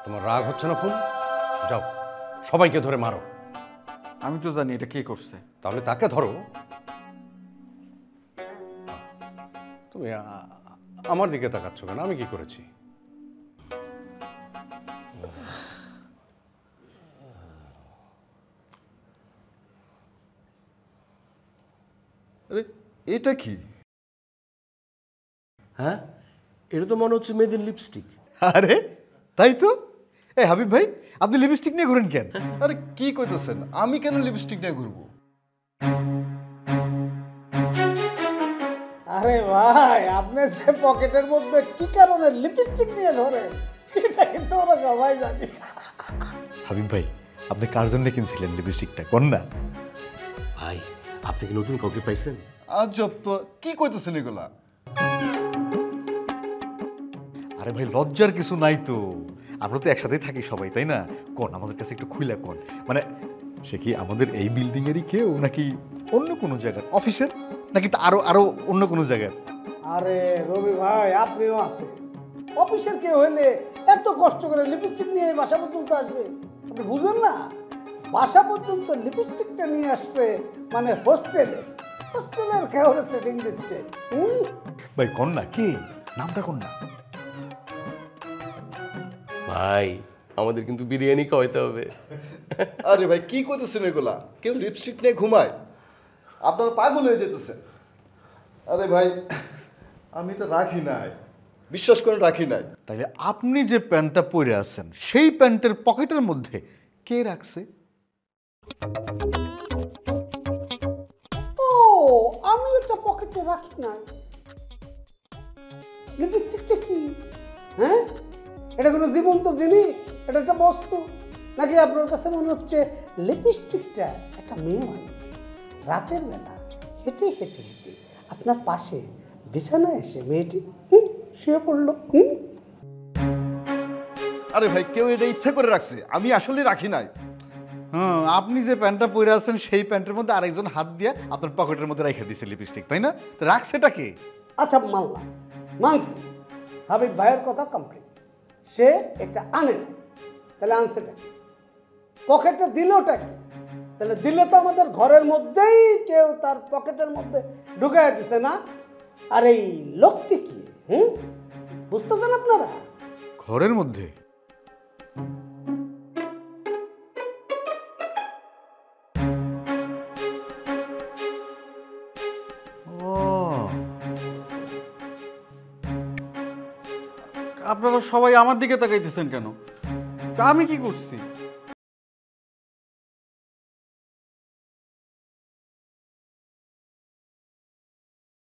তোমার রাগ হচ্ছে না ফুল? যাও সবাইকে ধরে মারো। আমি তো জানি এটা কে করছে। তাহলে তাকে ধরো। তুমি আমার দিকে তাকাচ্ছ কেন? আমি কি করেছি? আরে এটা কি? হ্যাঁ, এটা তো মনে হচ্ছে মেয়েদের লিপস্টিক। আরে তাই তো। এই হাবিব ভাই, আপনি লিপস্টিক নিয়ে ঘুরেন কেন? আরে কি কইতেছেন? আমি কেন লিপস্টিক নিয়ে ঘুরবো? আরে ভাই, আপনি যে পকেটের মধ্যে কি কারণে লিপস্টিক নিয়ে ধরেন এটা কিন্তু ওরা সবাই জানে। হাবিব ভাই, আপনি কার জন্য কিনছিলেন লিপস্টিকটা কোন না? ভাই, আপনি কি নতুন কাউকে পাইছেন? আজব তো, কি কইতেছেন এগুলা? আরে ভাই, লজ্জার কিছু নাই তো। আমরা তো একসাথেই থাকি সবাই, তাই না? কোন আমাদের কাছে একটু খুইলা কোন, মানে সে কি আমাদের এই বিল্ডিং এরই কেউ, নাকি অন্য কোনো জায়গার অফিসের, নাকি আরো আরো অন্য কোনো জায়গার? আরে রবি ভাই, আপনিও আছেন। অফিসের কেউ হইলে এত কষ্ট করে লিপস্টিক নিয়ে বাসা পর্যন্ত আসবে? আপনি বুঝেন না, বাসা পর্যন্ত লিপস্টিকটা নিয়ে আসছে মানে হোস্টেলের কেউরে সেটিং দিচ্ছে। ভাই কোন না, কে নামটা কোন না? ভাই, আমাদের কিন্তু বিরিয়ানি খাওয়াইতে হবে। আরে ভাই কি কইতেছেন এগুলা? কেউ লিপস্টিক নিয়ে ঘুমায়? আপনার পাগল হয়ে যেতেছে। আরে ভাই আমি তো রাখি নাই, বিশ্বাস করে রাখি নাই। তাইলে আপনি যে প্যান্টটা পরে আছেন সেই প্যান্টের পকেটের মধ্যে কে রাখছে? ও, আমি এটা পকেটে রাখি না। লিপস্টিকটা কি? হ্যাঁ, এটা কোনো জীবন্ত জিনিস? এটা একটা বস্তু নাকি আপনার কাছে মনে হচ্ছে লিপস্টিকটা একটা মেয়ে মানুষ রাতের বেলা হেঁটে হেঁটে হেঁটে আপনার পাশে বিছানায় এসে মেয়েটি শুয়ে পড়লো? আরে ভাই কেউ এটা ইচ্ছা করে রাখছে, আমি আসলে রাখি নাই। হ্যাঁ, আপনি যে প্যান্টটা পরে আছেন সেই প্যান্টের মধ্যে আরেকজন হাত দিয়ে আপনার পকেটের মধ্যে রেখে দিয়েছে লিপস্টিক, তাই না? তো রাখছেটা কে? আচ্ছা মানলাম, মানছি, হাবিব ভাইয়ের কথা কমপ্লিট। সে এটা আনে না, তাহলে আনছেটা কি? পকেটে দিলটা কি? তাহলে দিলে তো আমাদের ঘরের মধ্যেই কেউ তার পকেটের মধ্যে ঢুকাই দিছে না? আর এই লোকটি কি? বুঝতেছেন আপনারা? ঘরের মধ্যে? আপনারা সবাই আমার দিকে তাকাইতেছেন কেন? তা আমি কি করছি?